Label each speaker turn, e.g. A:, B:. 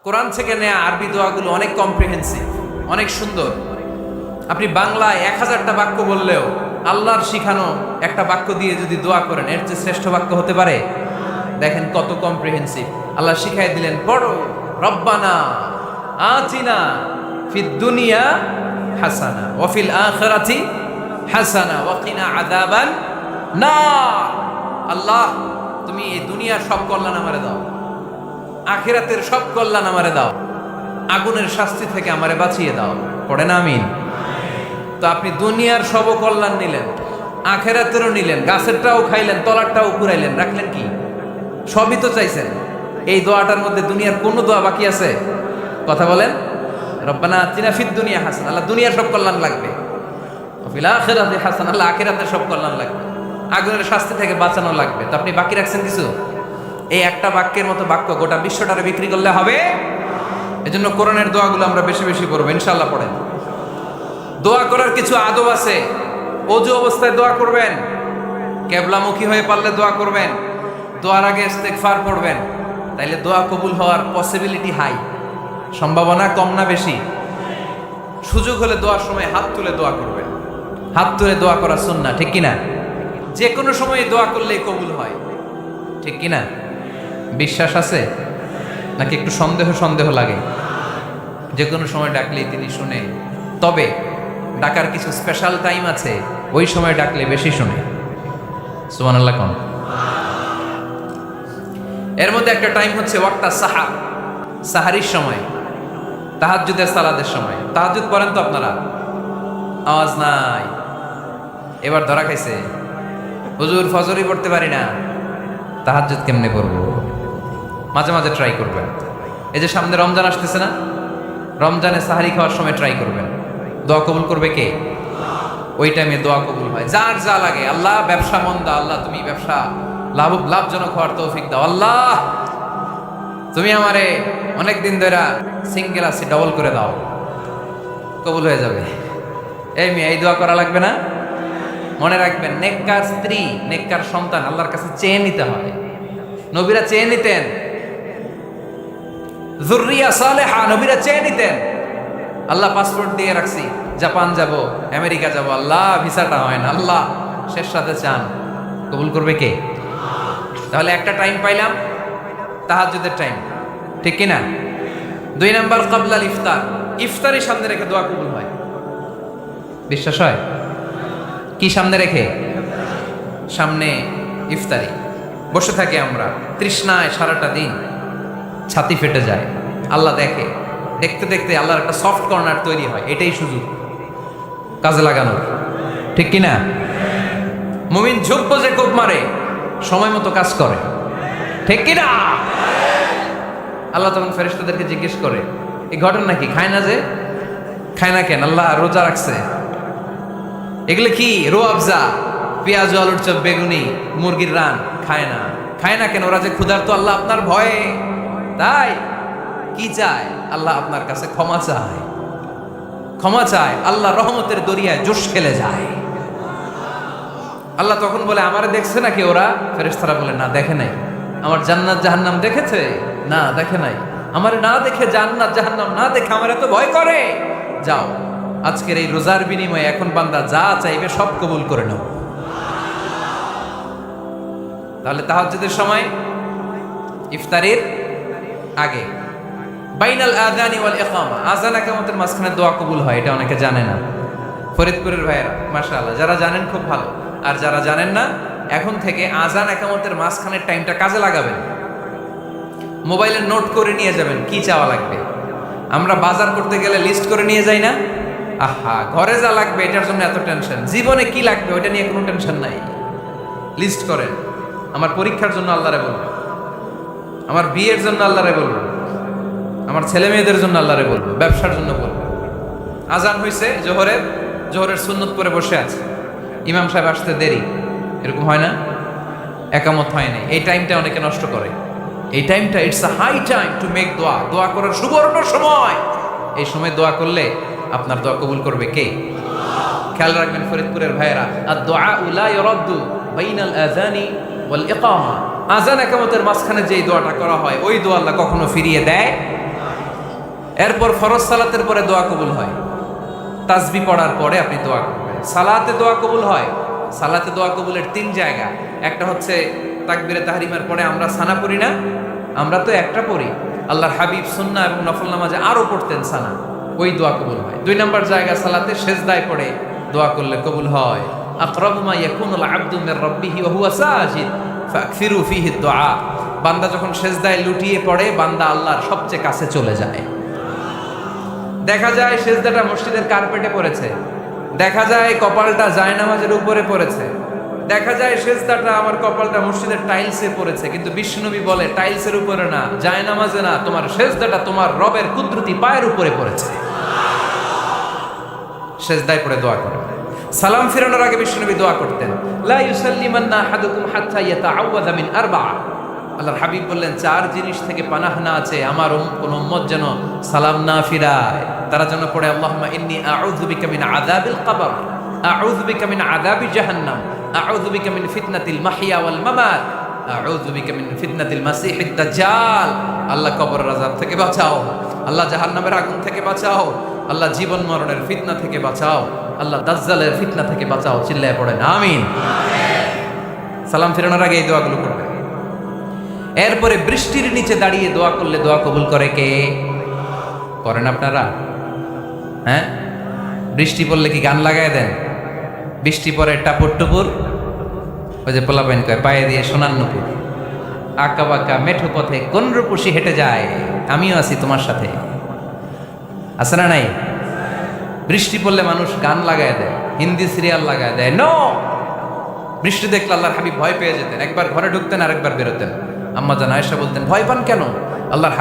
A: কোরআন থেকে নেয়া আরবি দোয়াগুলো অনেক কম্প্রিহেন্সিভ, অনেক সুন্দর। আপনি বাংলায় 1000টা বাক্য বললেও আল্লাহর শিখানো একটা বাক্য দিয়ে যদি দোয়া করেন, এর চেয়ে শ্রেষ্ঠ বাক্য হতে পারে? দেখেন কত কম্প্রিহেন্সিভ। আল্লাহ শিখাই দিলেন, পড়ো রব্বানা আতিনা ফিদ দুনিয়া হাসানা ওয়া ফিল আখিরাতি হাসানা ওয়া কিনা আযাবান নার। আল্লাহ, তুমি এই দুনিয়ার সব কল্যাণ আমারে দাও, আখিরাতের সব কল্যাণ আমারে দাও, আগুনের শাস্তি থেকে আমারে বাঁচিয়ে দাও। পড়েন আমিন। তো আপনি দুনিয়ার সব কল্যাণ নিলেন, আখিরাতেরও নিলেন, গাছেরটাও খাইলেন, তলারটাও কুড়াইলেন, রাখলেন কি? সবই তো চাইছেন। এই দোয়াটার মধ্যে দুনিয়ার কোনো দোয়া বাকি আছে? কথা বলেন। রব্বানা আতিনা ফিদ দুনিয়া হাসানা, আল্লাহ দুনিয়ার সব কল্যাণ লাগবে। ওয়া ফিল আখিরাতি হাসানা, আল্লাহ আখিরাতের সব কল্যাণ লাগবে, আগুনের শাস্তি থেকে বাঁচানো লাগবে। তো আপনি বাকি রাখছেন কিছু? এই একটা বাক্যের মতো বাক্য গোটা বিশ্বটারে বিক্রি করলে হবে? এজন্য কোরআনের দোয়াগুলো আমরা বেশি বেশি করবো ইনশাআল্লাহ। পড়েন। দোয়া করার কিছু আদব আছে। ওযু অবস্থায় দোয়া করবেন, কেবলামুখী হয়ে পারলে দোয়া করবেন, দোয়ার আগে ইস্তেগফার পড়বেন, তাইলে দোয়া কবুল হওয়ার পসিবিলিটি হাই। সম্ভাবনা কম না বেশি? সুযোগ হলে দোয়ার সময় হাত তুলে দোয়া করবেন। হাত তুলে দোয়া করা সুন্নাহ, ঠিক কিনা? যে কোনো সময় দোয়া করলেই কবুল হয়, ঠিক কিনা? বিশ্বাস আছে নাকি একটু সন্দেহ সন্দেহ লাগে? যে কোনো সময় ডাকলেই তিনি শুনে, তবে ডাকার কিছু স্পেশাল টাইম আছে, ওই সময় ডাকলে বেশি শুনে। সুবহানাল্লাহ কোন? এর মধ্যে একটা টাইম হচ্ছে ওয়াক্তা সাহার, সাহারির সময়, তাহাজ্জুদের সালাতের সময়। তাহাজ্জুদ পড়েন তো আপনারা? আওয়াজ নাই, এবার ধরা খাইছে। হুজুর ফজরই পড়তে পারি না, তাহাজ্জুদ কেমনে করবো? মাঝে মাঝে ট্রাই করবেন। এই যে সামনে রমজান আসতেছে না, রমজানে সাহারি খাওয়ার সময় ট্রাই করবেন। দোয়া কবুল করবে কে? ওই টাইমে দোয়া কবুল হয়। যার যা লাগে, আল্লাহ ব্যবসা মন্দা, আল্লাহ তুমি ব্যবসা লাভজনক হওয়ার তৌফিক দাও, আল্লাহ তুমি আমারে অনেক দিন ধরে সিঙ্গেল আছি, ডবল করে দাও, কবুল হয়ে যাবে। এই মেয়ে, এই দোয়া করা লাগবে না? মনে রাখবেন, নেককার স্ত্রী, নেককার সন্তান আল্লাহর কাছে চেয়ে নিতে হয়। নবীরা চেয়ে নিতেন, যুররিয়া সালেহা নবীরা চেয়ে নিতেন। আল্লাহ পাসপোর্ট দিয়ে রাখছি, জাপান যাব, আমেরিকা যাব, আল্লাহ ভিসাটা হয় না, আল্লাহ শেষ সাথে চান, কবুল করবে কে? তাহলে একটা টাইম পাইলাম, তাহাজ্জুদের টাইম, ঠিক কিনা? 2 নাম্বার ক্বাবলাল ইফতার, ইফতারি সামনে রেখে দোয়া কবুল হয়। বিশ্বাস হয়? কি সামনে রেখে? সামনে ইফতারি। বসে থাকি আমরা তৃষ্ণায় সারাটা দিন, ছাতি ফেটে যায়। আল্লাহ দেখে, দেখতে দেখতে আল্লাহর একটা সফট কর্নার তৈরি হয়। এটাই সুযোগ কাজে লাগানোর, ঠিক কিনা? মুমিন ঝোপ যে কোপ মারে, সময় মতো কাজ করে, ঠিক কিনা? আল্লাহ তখন ফেরেশতাদেরকে জিজ্ঞেস করে, এই ঘটনা কি? খায় না যে? খায় না কেন? আল্লাহ রোজা রাখছে। এগুলো কি? রোয়াবজা, পেঁয়াজ, আলুর চপ, বেগুনি, মুরগির রান। খায় না। খায় না কেন? ওরা যে ক্ষুধার্ত, আল্লাহ আপনার ভয়ে। তাই কি চায়? আল্লাহ আপনার কাছে ক্ষমা চায়, ক্ষমা চায়। আল্লাহ রহমতের দরিয়ায় জোশ খেলে যায়। আল্লাহ তখন বলে, আমারে দেখছে নাকি ওরা? ফেরেশতারা বলে, না দেখে নাই। আমার জান্নাত জাহান্নাম দেখেছে? না দেখে নাই। আমারে না দেখে, জান্নাত জাহান্নাম না দেখে আমার এত ভয় করে। যাও, আজকের এই রোজার বিনিময়ে এখন বান্দা যা চাইবে সব কবুল করে নাও। তাহলে তাহাজ্জুদের সময়, ইফতারির আগে, বাইনাল আযানি ওয়াল ইকামা, আযান ইকামতের মাঝখানে দোয়া কবুল হয়। এটা অনেকে জানে না। ফরিদপুরের ভাইয়েরা মাশাআল্লাহ, যারা জানেন খুব ভালো, আর যারা জানেন না, এখন থেকে আযান ইকামতের মাঝখানের টাইমটা কাজে লাগাবেন। মোবাইলে নোট করে নিয়ে যাবেন কি চাওয়া লাগবে। আমরা বাজার করতে গেলে লিস্ট করে নিয়ে যাই না? আহা, ঘরে যা লাগবে এটার জন্য এত টেনশন, জীবনে কি লাগবে ওইটা নিয়ে কোনো টেনশন নাই। লিস্ট করেন। আমার পরীক্ষার জন্য আল্লাহরে বলবো, আমার বিয়ের জন্য আল্লাহরে বলবো, আমার ছেলে মেয়েদের জন্য আল্লাহরে বলবো, ব্যবসার জন্য বলবো। আজান হয়েছে জোহরের সুন্নত করে বসে আছে, ইমাম সাহেব আসতে দেরি, এরকম হয় না? একামত হয় না, এই টাইমটা অনেকে নষ্ট করে। এই টাইমটা it's a high time to make দোয়া, দোয়া করার সুবর্ণ সময়। এই সময় দোয়া করলে আপনার দোয়া কবুল করবে কে? খেয়াল রাখবেন ফরিদপুরের ভাইয়েরা, আর দোয়া লা ইউরাদ্দু বাইনাল আযানি ওয়াল ইকামা, আযান ইকামতের মাঝখানে যেই দোয়াটা করা হয়, ওই দোয়া আল্লাহ কখনো ফিরিয়ে দেয় এরপর ফরজ সালাতের পরে দোয়া কবুল হয়, তাসবিহ পড়ার পরে আপনি দোয়া করবেন। সালাতে দোয়া কবুল হয়, সালাতে দোয়া কবুলের 3 জায়গা। একটা হচ্ছে তাকবীরে তাহরিমার পরে আমরা সানা পড়ি না, আমরা তো একটা পড়ি, আল্লাহর হাবিব সুন্নাহ এবং নফল নামাজে আরো পড়তেন সানা, ওই দোয়া কবুল হয়। 2 নম্বর জায়গা সালাতে সেজদায় পড়ে দোয়া করলে কবুল হয়। আকরাবু মা ইয়াকুনুল আবদু মির রাব্বিহি ওয়া হুয়া সাজিদ ফাকসিরু ফীহি দুআ। বান্দা যখন সেজদায় লুটিয়ে পড়ে বান্দা আল্লাহর সবচেয়ে কাছে চলে যায়। দেখা যায় সেজদাটা মসজিদের কার্পেটে পড়েছে, দেখা যায় কপালটা জায়নামাজের উপরে পড়েছে, দেখা যায় সেজদাটা আমার কপালটা মসজিদের টাইলসে পড়েছে, কিন্তু বিশ্বনবী বলে টাইলসের উপরে না, জায়নামাজে না, তোমার সেজদাটা তোমার রবের কুদরতি পায়ের উপরে পড়েছে। সেজদায় পড়ে দোয়া করে। সালাম ফিরানোর আগে বিশ্বনবী দোয়া করতেন, লা ইউসাল্লিমান্না আহাদুকুম হাত্তা ইয়াতাআওয়াযা মিন আরবা'a। আল্লাহর হাবিব বললেন 4 জিনিস থেকে পানাহ না আছে আমার কোন উম্মত যেন সালাম না ফিরায়। তারা যেন পড়ে আল্লাহুম্মা ইন্নী আউযু বিকা মিন আযাবিল কবর, আউযু বিকা মিন আযাবি জাহান্নাম, আউযু বিকা মিন ফিতনাতিল মাহইয়া ওয়াল মামাত, আউযু বিকা মিন ফিতনাতিল মাসিহিদ দাজ্জাল। আল্লাহ কবরের আযাব থেকে বাঁচাও, আল্লাহ জাহান্নামের আগুন থেকে বাঁচাও, আল্লাহ জীবন মরণের ফিতনা থেকে বাঁচাও, আল্লাহ দাজ্জালের ফিতনা থেকে বাঁচাও। চিল্লায় পড়েন আমিন। সালাম ফিরানোর আগে এই দোয়াগুলো করবেন। এরপরে বৃষ্টির নিচে দাঁড়িয়ে দোয়া করলে দোয়া কবুল করে কে? করেন আপনারা? হ্যাঁ, বৃষ্টি পড়লে কি গান লাগায় দেন? বৃষ্টি পরে টাপুর টুপুর, ওই যে পোলাপাইন কয় পায়ে দিয়ে সোনার নুপুর, আঁকা বাঁকা মেঠো পথে কোন রূপসী হেঁটে যায়, আমিও আছি তোমার সাথে, আছে না নাই? বৃষ্টি পড়লে মানুষ গান লাগায় দেয়, হিন্দি সিরিয়াল লাগায় দেয়। নো, বৃষ্টি দেখলে আল্লাহর হাবিব ভয় পেয়ে যেতেন, একবার ঘরে ঢুকতেন আর একবার বেরোতেন। আম্মা জান আয়েশা বলতেন ভয় পান কেন? আল্লাহর